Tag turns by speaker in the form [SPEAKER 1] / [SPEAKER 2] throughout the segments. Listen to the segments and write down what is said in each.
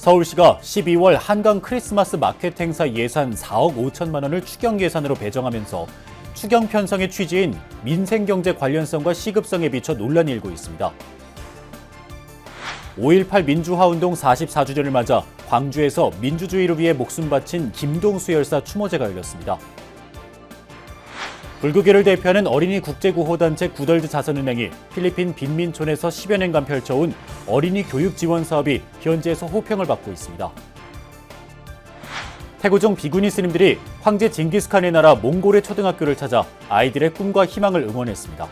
[SPEAKER 1] 서울시가 12월 한강 크리스마스 마켓 행사 예산 4억 5천만 원을 추경 예산으로 배정하면서 추경 편성의 취지인 민생경제 관련성과 시급성에 비춰 논란이 일고 있습니다. 5.18 민주화운동 44주년을 맞아 광주에서 민주주의를 위해 목숨 바친 김동수 열사 추모제가 열렸습니다. 불교계를 대표하는 어린이 국제구호단체 구덜드 자선은행이 필리핀 빈민촌에서 10여 년간 펼쳐온 어린이 교육 지원 사업이 현지에서 호평을 받고 있습니다. 태고종 비구니 스님들이 황제 징기스칸의 나라 몽골의 초등학교를 찾아 아이들의 꿈과 희망을 응원했습니다.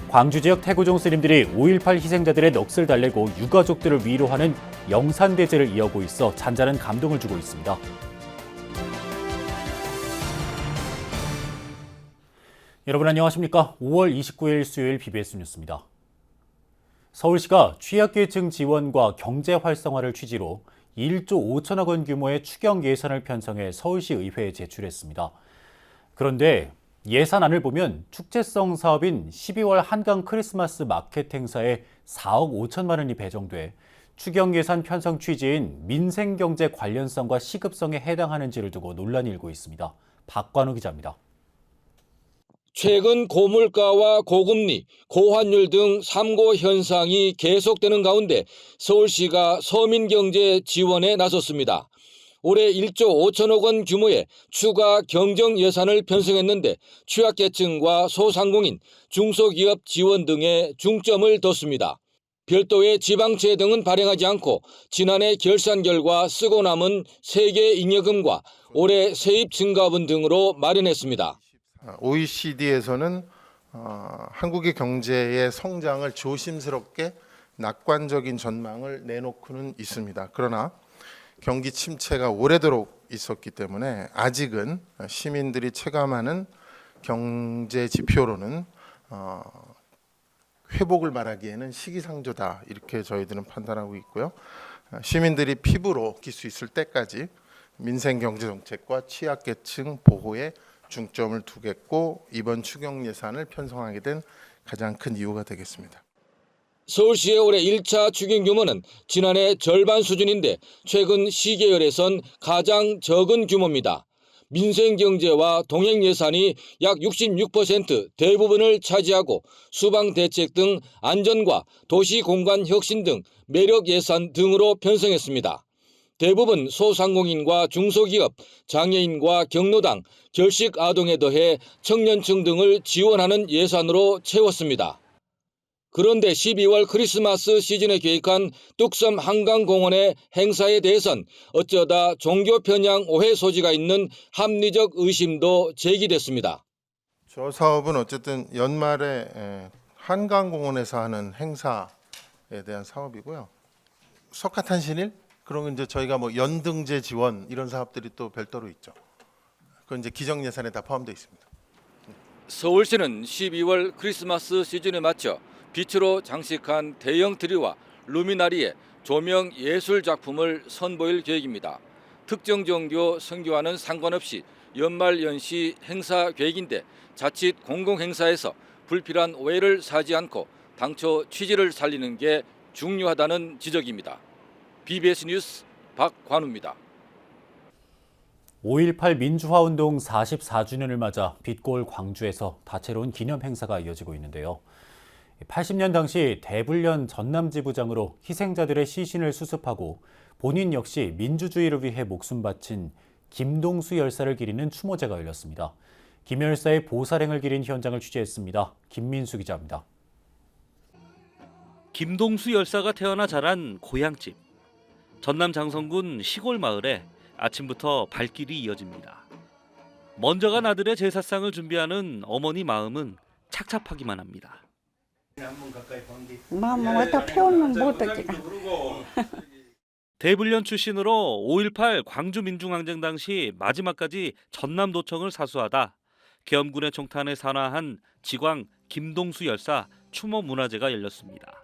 [SPEAKER 1] 광주 지역 태고종 스님들이 5.18 희생자들의 넋을 달래고 유가족들을 위로하는 영산대제를 이어오고 있어 잔잔한 감동을 주고 있습니다. 여러분 안녕하십니까? 5월 29일 수요일 BBS 뉴스입니다. 서울시가 취약계층 지원과 경제 활성화를 취지로 1조 5천억 원 규모의 추경 예산을 편성해 서울시 의회에 제출했습니다. 그런데 예산안을 보면 축제성 사업인 12월 한강 크리스마스 마켓 행사에 4억 5천만 원이 배정돼 추경 예산 편성 취지인 민생경제 관련성과 시급성에 해당하는지를 두고 논란이 일고 있습니다. 박관우 기자입니다.
[SPEAKER 2] 최근 고물가와 고금리, 고환율 등 삼고 현상이 계속되는 가운데 서울시가 서민경제 지원에 나섰습니다. 올해 1조 5천억 원 규모의 추가 경정 예산을 편성했는데 취약계층과 소상공인, 중소기업 지원 등에 중점을 뒀습니다. 별도의 지방채 등은 발행하지 않고 지난해 결산 결과 쓰고 남은 세계 잉여금과 올해 세입 증가분 등으로 마련했습니다.
[SPEAKER 3] OECD에서는 한국의 경제의 성장을 조심스럽게 낙관적인 전망을 내놓고는 있습니다. 그러나 경기 침체가 오래도록 있었기 때문에 아직은 시민들이 체감하는 경제 지표로는 회복을 말하기에는 시기상조다 이렇게 저희들은 판단하고 있고요. 시민들이 피부로 느낄 수 있을 때까지 민생경제정책과 취약계층 보호에 중점을 두겠고 이번 추경 예산을 편성하게 된 가장 큰 이유가 되겠습니다.
[SPEAKER 2] 서울시의 올해 1차 추경 규모는 지난해 절반 수준인데 최근 시계열에선 가장 적은 규모입니다. 민생경제와 동행예산이 약 66% 대부분을 차지하고 수방대책 등 안전과 도시공간 혁신 등 매력 예산 등으로 편성했습니다. 대부분 소상공인과 중소기업, 장애인과 경로당, 결식 아동에 더해 청년층 등을 지원하는 예산으로 채웠습니다. 그런데 12월 크리스마스 시즌에 계획한 뚝섬 한강공원의 행사에 대해선 어쩌다 종교 편향 오해 소지가 있는 합리적 의심도 제기됐습니다.
[SPEAKER 3] 저 사업은 어쨌든 연말에 한강공원에서 하는 행사에 대한 사업이고요. 석가탄신일? 그러면 이제 저희가 뭐 연등제 지원 이런 사업들이 또 별도로 있죠. 그건 이제 기정 예산에 다 포함되어 있습니다.
[SPEAKER 2] 서울시는 12월 크리스마스 시즌에 맞춰 빛으로 장식한 대형 트리와 루미나리에 조명 예술 작품을 선보일 계획입니다. 특정 종교 선교와는 상관없이 연말 연시 행사 계획인데 자칫 공공행사에서 불필요한 오해를 사지 않고 당초 취지를 살리는 게 중요하다는 지적입니다. BBS 뉴스 박관우입니다.
[SPEAKER 1] 5.18 민주화운동 44주년을 맞아 빛골 광주에서 다채로운 기념 행사가 이어지고 있는데요. 80년 당시 대불련 전남지부장으로 희생자들의 시신을 수습하고 본인 역시 민주주의를 위해 목숨 바친 김동수 열사를 기리는 추모제가 열렸습니다. 김 열사의 보살행을 기린 현장을 취재했습니다. 김민수 기자입니다.
[SPEAKER 4] 김동수 열사가 태어나 자란 고향집. 전남 장성군 시골 마을에 아침부터 발길이 이어집니다. 먼저 간 아들의 제사상을 준비하는 어머니 마음은 착잡하기만 합니다.
[SPEAKER 5] 마음 갖다 태우면 못하지.
[SPEAKER 4] 대불련 출신으로 5.18 광주민중항쟁 당시 마지막까지 전남도청을 사수하다 계엄군의 총탄에 산화한 지광 김동수 열사 추모 문화제가 열렸습니다.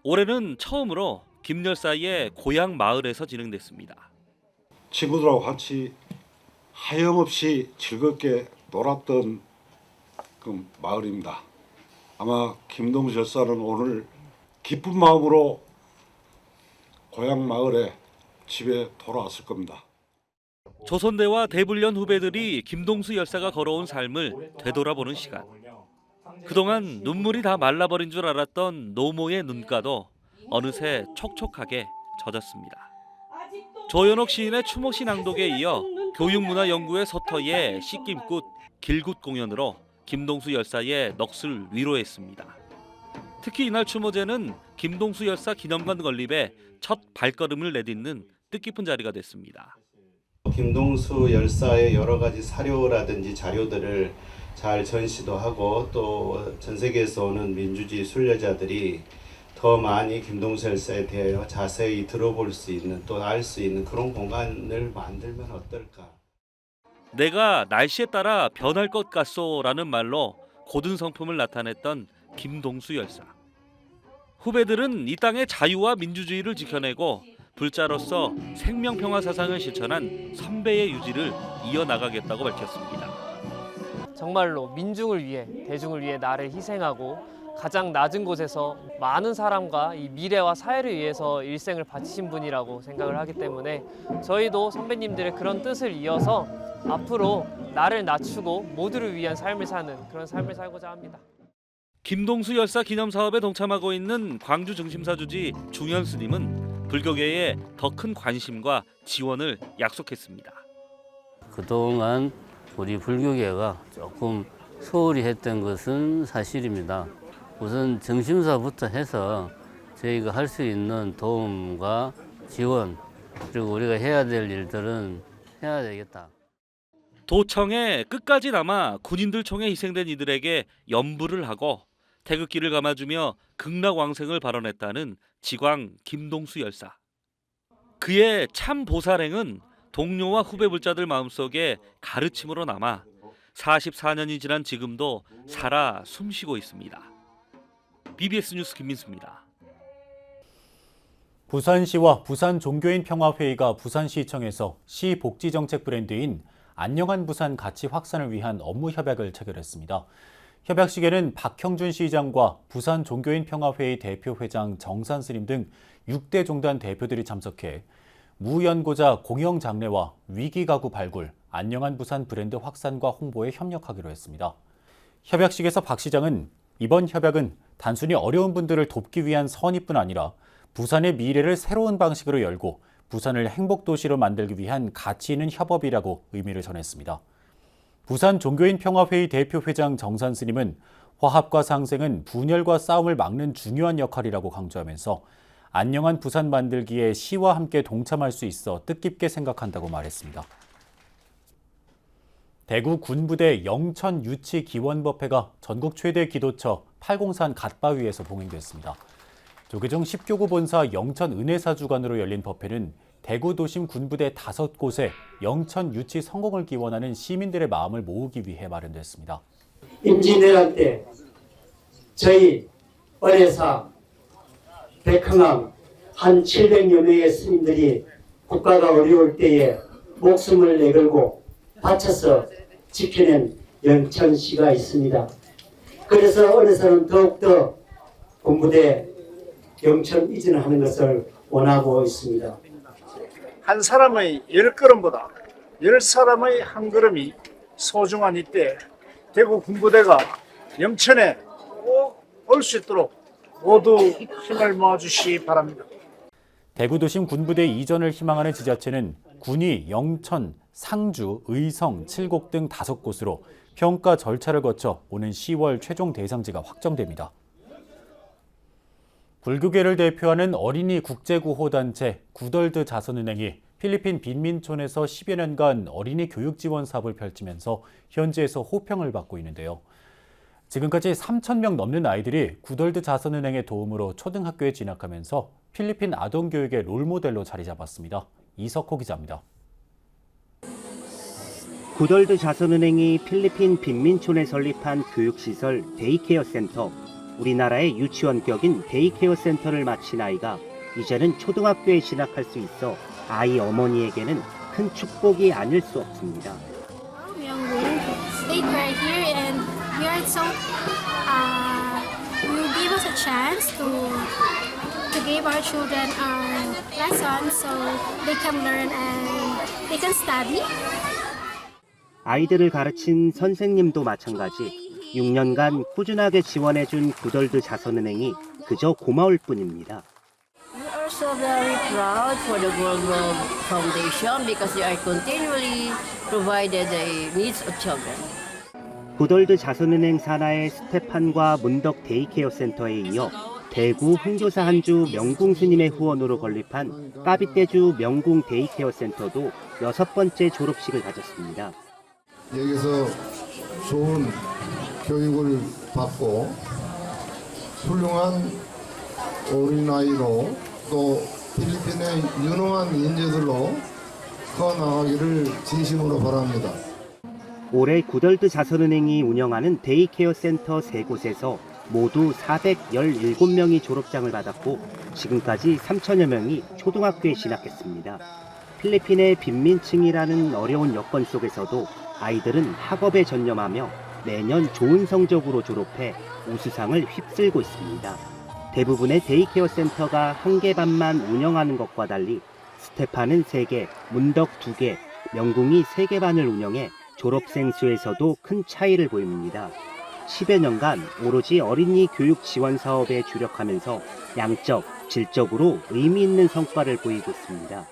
[SPEAKER 4] 올해는 처음으로 김 열사의 고향 마을에서 진행됐습니다.
[SPEAKER 6] 친구들하고 같이 하염없이 즐겁게 놀았던 그 마을입니다. 아마 김동수 열사는 오늘 기쁜 마음으로 고향 마을에 집에 돌아왔을 겁니다.
[SPEAKER 4] 조선대와 대불련 후배들이 김동수 열사가 걸어온 삶을 되돌아보는 시간. 그동안 눈물이 다 말라버린 줄 알았던 노모의 눈가도 어느새 촉촉하게 젖었습니다. 조연옥 시인의 추모시 낭독에 이어 교육문화연구회 서터의 씻김꽃 길굿 공연으로 김동수 열사의 넋을 위로했습니다. 특히 이날 추모제는 김동수 열사 기념관 건립에 첫 발걸음을 내딛는 뜻깊은 자리가 됐습니다.
[SPEAKER 7] 김동수 열사의 여러 가지 사료라든지 자료들을 잘 전시도 하고 또 전 세계에서 오는 민주주의 순례자들이 더 많이 김동수 열사에 대하여 자세히 들어볼 수 있는 또 알 수 있는 그런 공간을 만들면 어떨까.
[SPEAKER 4] 내가 날씨에 따라 변할 것 같소라는 말로 고든 성품을 나타냈던 김동수 열사. 후배들은 이 땅의 자유와 민주주의를 지켜내고 불자로서 생명평화 사상을 실천한 선배의 유지를 이어나가겠다고 밝혔습니다.
[SPEAKER 8] 정말로 민중을 위해, 대중을 위해 나를 희생하고 가장 낮은 곳에서 많은 사람과 이 미래와 사회를 위해서 일생을 바치신 분이라고 생각을 하기 때문에 저희도 선배님들의 그런 뜻을 이어서 앞으로 나를 낮추고 모두를 위한 삶을 사는 그런 삶을 살고자 합니다.
[SPEAKER 4] 김동수 열사 기념 사업에 동참하고 있는 광주 중심사주지 중현 스님은 불교계에 더 큰 관심과 지원을 약속했습니다.
[SPEAKER 9] 그동안 우리 불교계가 조금 소홀히 했던 것은 사실입니다. 우선 정심사부터 해서 저희가 할 수 있는 도움과 지원 그리고 우리가 해야 될 일들은 해야 되겠다.
[SPEAKER 4] 도청에 끝까지 남아 군인들 총에 희생된 이들에게 연부를 하고 태극기를 감아주며 극락왕생을 발언했다는 지광 김동수 열사. 그의 참 보살행은 동료와 후배 불자들 마음속에 가르침으로 남아 44년이 지난 지금도 살아 숨쉬고 있습니다. BBS 뉴스 김민수입니다.
[SPEAKER 1] 부산시와 부산종교인평화회의가 부산시청에서 시 복지정책 브랜드인 안녕한 부산 가치 확산을 위한 업무 협약을 체결했습니다. 협약식에는 박형준 시장과 부산종교인평화회의 대표회장 정산 스님 등 6대 종단 대표들이 참석해 무연고자 공영장례와 위기가구 발굴, 안녕한 부산 브랜드 확산과 홍보에 협력하기로 했습니다. 협약식에서 박 시장은 이번 협약은 단순히 어려운 분들을 돕기 위한 선의뿐 아니라 부산의 미래를 새로운 방식으로 열고 부산을 행복도시로 만들기 위한 가치 있는 협업이라고 의미를 전했습니다. 부산 종교인평화회의 대표회장 정산 스님은 화합과 상생은 분열과 싸움을 막는 중요한 역할이라고 강조하면서 안녕한 부산 만들기에 시와 함께 동참할 수 있어 뜻깊게 생각한다고 말했습니다. 대구 군부대 영천 유치 기원법회가 전국 최대 기도처 팔공산 갓바위에서 봉행됐습니다. 조계종 10교구 본사 영천 은혜사주관으로 열린 법회는 대구 도심 군부대 5곳에 영천 유치 성공을 기원하는 시민들의 마음을 모으기 위해 마련됐습니다.
[SPEAKER 10] 임진왜란 때 저희 은혜사 백흥암 한 700여 명의 스님들이 국가가 어려울 때에 목숨을 내걸고 바쳐서 지켜낸 영천시가 있습니다. 그래서 은혜사는 더욱더 군부대 영천 이전하는 것을 원하고 있습니다.
[SPEAKER 11] 한 사람의 10걸음보다 10사람의 한 걸음이 소중한 이때 대구 군부대가 영천에 꼭 올 수 있도록 모두 힘을 모아주시기 바랍니다.
[SPEAKER 1] 대구 도심 군부대 이전을 희망하는 지자체는 군이 영천, 상주, 의성, 칠곡 등 5곳으로 평가 절차를 거쳐 오는 10월 최종 대상지가 확정됩니다. 불교계를 대표하는 어린이 국제구호단체 구덜드 자선은행이 필리핀 빈민촌에서 10여 년간 어린이 교육 지원 사업을 펼치면서 현지에서 호평을 받고 있는데요. 지금까지 3,000명 넘는 아이들이 구덜드 자선은행의 도움으로 초등학교에 진학하면서 필리핀 아동교육의 롤모델로 자리 잡았습니다. 이석호 기자입니다.
[SPEAKER 12] 구덜드 자선은행이 필리핀 빈민촌에 설립한 교육시설 데이케어 센터, 우리나라의 유치원격인 데이케어 센터를 마친 아이가 이제는 초등학교에 진학할 수 있어 아이 어머니에게는 큰 축복이 아닐 수 없습니다.
[SPEAKER 13] We are so you give us a chance to
[SPEAKER 5] to give our children lessons so they can learn and they can study.
[SPEAKER 12] 아이들을 가르친 선생님도 마찬가지 6년간 꾸준하게 지원해준 구덜드 자선은행이 그저 고마울 뿐입니다.
[SPEAKER 13] We are so very proud for the World Foundation because they are continually provided the needs of children.
[SPEAKER 12] 구덜드 자선은행 산하의 스테판과 문덕 데이케어 센터에 이어 대구 흥교사 한주 명궁 스님의 후원으로 건립한 까비떼주 명궁 데이케어 센터도 6번째 졸업식을 가졌습니다.
[SPEAKER 14] 여기서 좋은 교육을 받고 훌륭한 어린아이로 또 필리핀의 유능한 인재들로 커나가기를 진심으로 바랍니다.
[SPEAKER 12] 올해 구덜드 자선은행이 운영하는 데이케어 센터 3곳에서 모두 417명이 졸업장을 받았고 지금까지 3천여 명이 초등학교에 진학했습니다. 필리핀의 빈민층이라는 어려운 여건 속에서도 아이들은 학업에 전념하며 매년 좋은 성적으로 졸업해 우수상을 휩쓸고 있습니다. 대부분의 데이케어 센터가 1개 반만 운영하는 것과 달리 스테판은 3개, 문덕 2개, 명궁이 3개 반을 운영해 졸업생 수에서도 큰 차이를 보입니다. 10여 년간 오로지 어린이 교육 지원 사업에 주력하면서 양적, 질적으로 의미 있는 성과를 보이고 있습니다.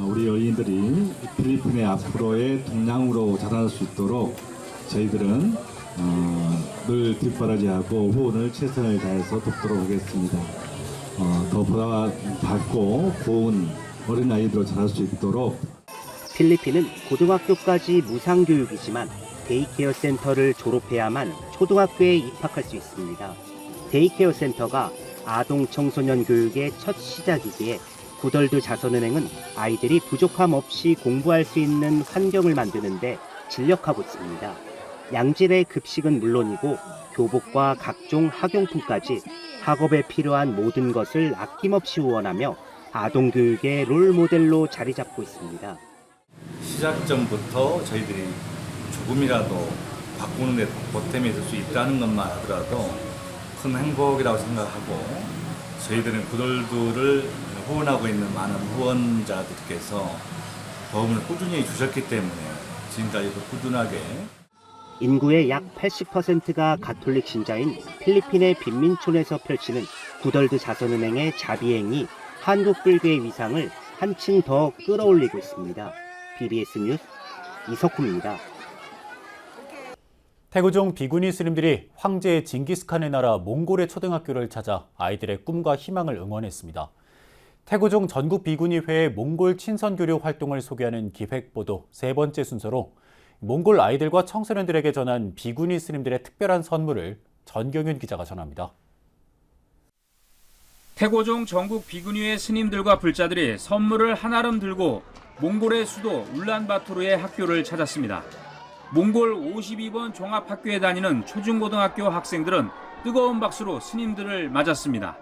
[SPEAKER 6] 우리 어린이들이 필리핀의 앞으로의 동량으로 자라날 수 있도록 저희들은 늘 뒷바라지하고 후원을 최선을 다해서 돕도록 하겠습니다. 더 보답받고 고운 어린아이들로 자랄 수 있도록.
[SPEAKER 12] 필리핀은 고등학교까지 무상교육이지만 데이케어 센터를 졸업해야만 초등학교에 입학할 수 있습니다. 데이케어 센터가 아동 청소년 교육의 첫 시작이기에 구덜드 자선은행은 아이들이 부족함 없이 공부할 수 있는 환경을 만드는데 진력하고 있습니다. 양질의 급식은 물론이고 교복과 각종 학용품까지 학업에 필요한 모든 것을 아낌없이 후원하며 아동 교육의 롤모델로 자리 잡고 있습니다.
[SPEAKER 15] 시작 전부터 저희들이 조금이라도 바꾸는 데 보탬이 될 수 있다는 것만 하더라도 큰 행복이라고 생각하고 저희들은 구덜드를 후원하고 있는 많은 후원자들께서 도움을 꾸준히 주셨기 때문에 지금까지도 꾸준하게
[SPEAKER 12] 인구의 약 80%가 가톨릭 신자인 필리핀의 빈민촌에서 펼치는 구덜드 자선은행의 자비행이 한국 불교의 위상을 한층 더 끌어올리고 있습니다. BBS 뉴스 이석훈입니다.
[SPEAKER 1] 태고종 비구니 스님들이 황제 징기스칸의 나라 몽골의 초등학교를 찾아 아이들의 꿈과 희망을 응원했습니다. 태고종 전국 비구니회의 몽골 친선교류 활동을 소개하는 기획보도 3번째 순서로 몽골 아이들과 청소년들에게 전한 비구니 스님들의 특별한 선물을 전경윤 기자가 전합니다.
[SPEAKER 16] 태고종 전국 비구니회 스님들과 불자들이 선물을 한아름 들고 몽골의 수도 울란바토르의 학교를 찾았습니다. 몽골 52번 종합학교에 다니는 초중고등학교 학생들은 뜨거운 박수로 스님들을 맞았습니다.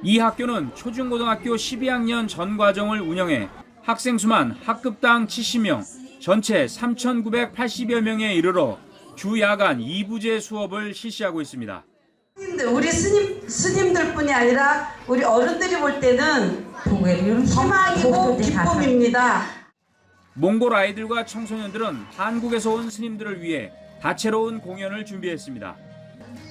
[SPEAKER 16] 이 학교는 초중고등학교 12학년 전 과정을 운영해 학생 수만 학급당 70명, 전체 3,980여 명에 이르러 주 야간 2부제 수업을 실시하고 있습니다.
[SPEAKER 17] 우리 스님들뿐이 아니라 우리 어른들이 볼 때는 희망이고 기쁨입니다.
[SPEAKER 16] 몽골 아이들과 청소년들은 한국에서 온 스님들을 위해 다채로운 공연을 준비했습니다.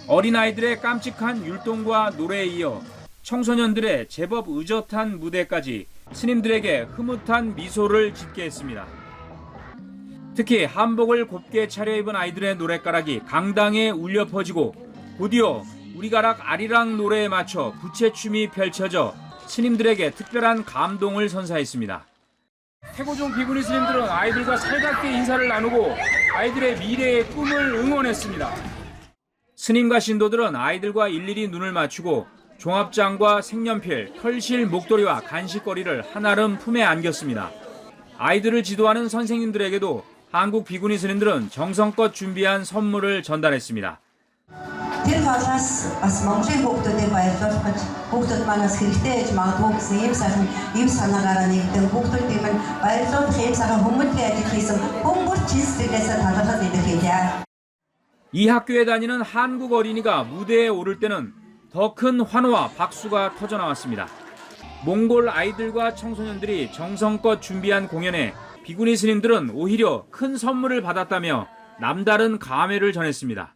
[SPEAKER 16] 어린아이들의 깜찍한 율동과 노래에 이어 청소년들의 제법 의젓한 무대까지 스님들에게 흐뭇한 미소를 짓게 했습니다. 특히 한복을 곱게 차려입은 아이들의 노랫가락이 강당에 울려 퍼지고 곧이어 우리가락 아리랑 노래에 맞춰 부채춤이 펼쳐져 스님들에게 특별한 감동을 선사했습니다. 태고종 비구니 스님들은 아이들과 살갑게 인사를 나누고 아이들의 미래의 꿈을 응원했습니다. 스님과 신도들은 아이들과 일일이 눈을 맞추고 종합장과 색연필, 털실, 목도리와 간식거리를 한아름 품에 안겼습니다. 아이들을 지도하는 선생님들에게도 한국 비구니 스님들은 정성껏 준비한 선물을 전달했습니다. 이 학교에 다니는 한국 어린이가 무대에 오를 때는 더 큰 환호와 박수가 터져나왔습니다. 몽골 아이들과 청소년들이 정성껏 준비한 공연에 비구니 스님들은 오히려 큰 선물을 받았다며 남다른 감회를 전했습니다.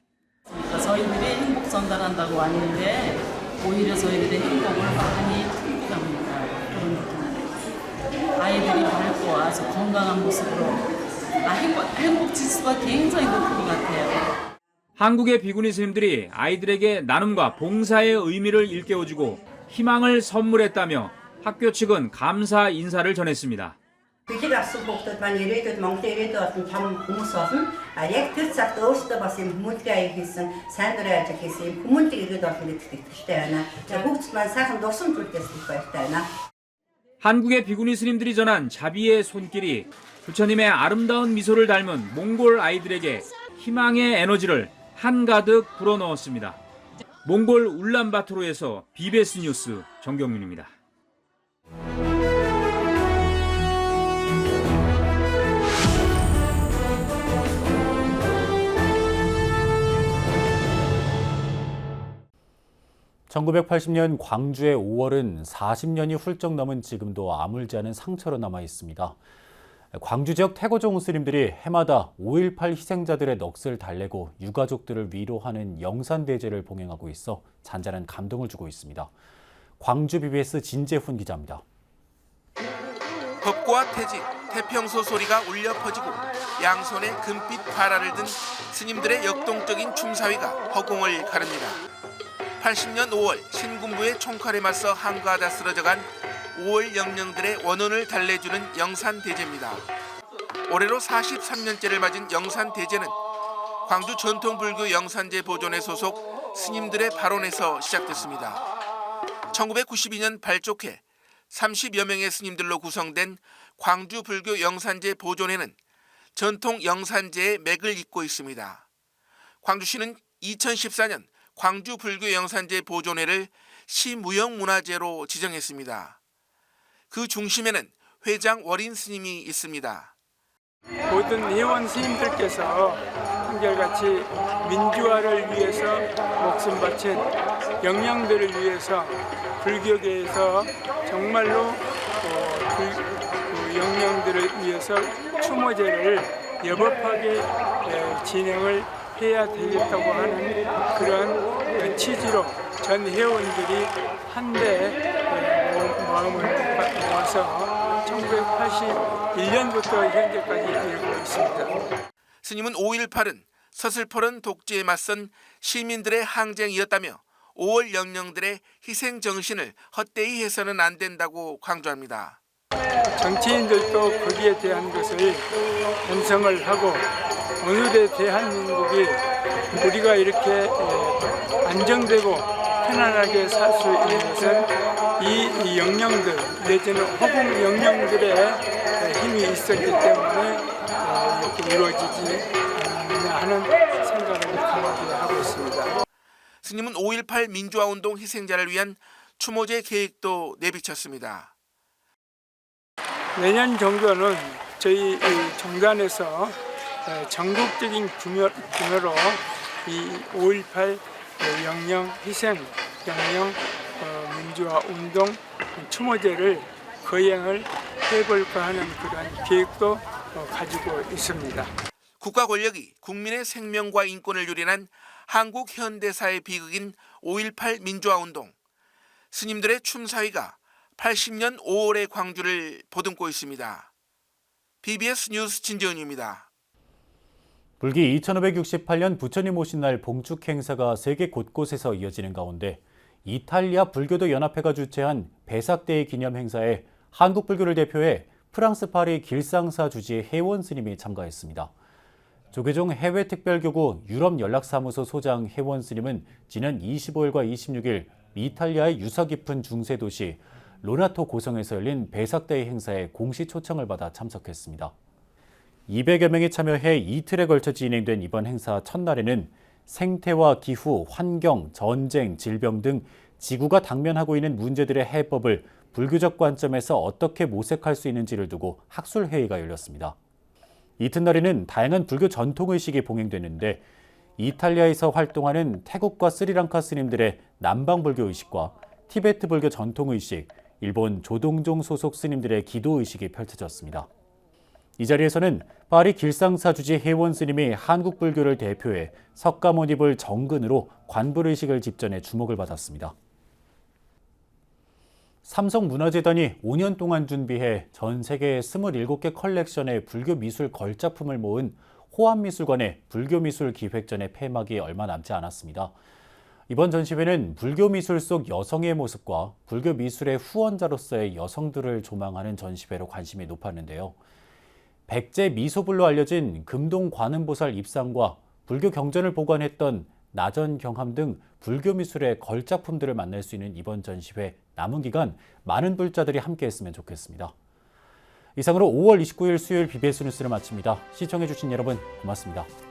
[SPEAKER 18] 저희들이 행복 전달한다고 왔는데 오히려 저희들의 행복을 많이 합니다. 그런 느낌. 아이들이 밝고 아주 건강한 모습으로 행복 지수가 굉장히 높은 것 같아요.
[SPEAKER 16] 한국의 비구니 스님들이 아이들에게 나눔과 봉사의 의미를 일깨워주고 희망을 선물했다며 학교 측은 감사 인사를 전했습니다.
[SPEAKER 19] Bütün asılboktat man yürüyordu, mangta yürüyordu, tam humus olsun. Ayak tırsak da olsa da basayım, humultaya gitsin, sen duracak keseyim, humultaya yürüyordu, işte ana. Hukutman sakın dostum türkeslik başlarına.
[SPEAKER 16] 한국의 비구니 스님들이 전한 자비의 손길이 부처님의 아름다운 미소를 닮은 몽골 아이들에게 희망의 에너지를 한가득 불어넣었습니다. 몽골 울란바토르에서 BBS 뉴스 정경윤입니다.
[SPEAKER 1] (1980년) 광주의 5월은 40년이 훌쩍 넘은 지금도 아물지 않은 상처로 남아 있습니다. 광주 지역 태고종 스님들이 해마다 5.18 희생자들의 넋을 달래고 유가족들을 위로하는 영산대제를 봉행하고 있어 잔잔한 감동을 주고 있습니다. 광주 BBS 진재훈 기자입니다.
[SPEAKER 20] 법고와 퇴직, 태평소 소리가 울려 퍼지고 양손에 금빛 바라를 든 스님들의 역동적인 춤사위가 허공을 가릅니다. 80년 5월 신군부의 총칼에 맞서 한가하다 쓰러져간 5월 영령들의 원혼을 달래주는 영산대제입니다. 올해로 43년째를 맞은 영산대제는 광주 전통불교 영산제 보존회 소속 스님들의 발원에서 시작됐습니다. 1992년 발족해 30여 명의 스님들로 구성된 광주 불교 영산제 보존회는 전통 영산제의 맥을 잇고 있습니다. 광주시는 2014년 광주 불교 영산제 보존회를 시무형문화재로 지정했습니다. 그 중심에는 회장 월인 스님이 있습니다.
[SPEAKER 21] 모든 회원 스님들께서 한결같이 민주화를 위해서 목숨 바친 영령들을 위해서 불교계에서 정말로 영령들을 위해서 추모제를 여법하게 진행을 해야 되겠다고 하는 그런 취지로 전 회원들이 한데 마음을 모아서 1981년부터 현재까지 일고 있습니다.
[SPEAKER 20] 스님은 5.18은 서슬퍼런 독재에 맞선 시민들의 항쟁이었다며 5월 영령들의 희생 정신을 헛되이 해서는 안 된다고 강조합니다.
[SPEAKER 21] 정치인들도 거기에 대한 것을 반성을 하고 오늘의 대한민국이 우리가 이렇게 안정되고 편안하게 살 수 있는 것은 이 영령들 내지는 호국 영령들의 힘이 있었기 때문에 이렇게 이루어지지 않느냐 하는 생각을 강하게 하고 있습니다.
[SPEAKER 20] 스님은 5.18 민주화운동 희생자를 위한 추모제 계획도 내비쳤습니다.
[SPEAKER 21] 내년 정도는 저희 정단에서 전국적인 규모로 이 5.18 영령 희생 영령 민주화 운동 추모제를 거행을 해볼까 하는 그런 계획도 가지고 있습니다.
[SPEAKER 20] 국가 권력이 국민의 생명과 인권을 유린한 한국 현대사의 비극인 5.18 민주화운동. 스님들의 춤사위가 80년 5월의 광주를 보듬고 있습니다. BBS 뉴스 진재훈입니다.
[SPEAKER 1] 불기 2568년 부처님 오신 날 봉축 행사가 세계 곳곳에서 이어지는 가운데 이탈리아 불교도 연합회가 주최한 베삭데이 기념 행사에 한국 불교를 대표해 프랑스 파리 길상사 주지의 혜원 스님이 참가했습니다. 조계종 해외특별교구 유럽연락사무소 소장 혜원 스님은 지난 25일과 26일 이탈리아의 유서 깊은 중세도시 로나토 고성에서 열린 베삭데이 행사에 공식 초청을 받아 참석했습니다. 200여 명이 참여해 이틀에 걸쳐 진행된 이번 행사 첫날에는 생태와 기후, 환경, 전쟁, 질병 등 지구가 당면하고 있는 문제들의 해법을 불교적 관점에서 어떻게 모색할 수 있는지를 두고 학술회의가 열렸습니다. 이튿날에는 다양한 불교 전통의식이 봉행됐는데 이탈리아에서 활동하는 태국과 스리랑카 스님들의 남방불교 의식과 티베트 불교 전통의식, 일본 조동종 소속 스님들의 기도의식이 펼쳐졌습니다. 이 자리에서는 파리 길상사주지 혜원 스님이 한국 불교를 대표해 석가모니 불 정근으로 관불의식을 집전해 주목을 받았습니다. 삼성문화재단이 5년 동안 준비해 전 세계 27개 컬렉션의 불교 미술 걸작품을 모은 호암미술관의 불교미술 기획전의 폐막이 얼마 남지 않았습니다. 이번 전시회는 불교미술 속 여성의 모습과 불교미술의 후원자로서의 여성들을 조망하는 전시회로 관심이 높았는데요. 백제 미소불로 알려진 금동 관음보살 입상과 불교 경전을 보관했던 나전 경함 등 불교미술의 걸작품들을 만날 수 있는 이번 전시회 남은 기간 많은 불자들이 함께했으면 좋겠습니다. 이상으로 5월 29일 수요일 BBS 뉴스를 마칩니다. 시청해주신 여러분 고맙습니다.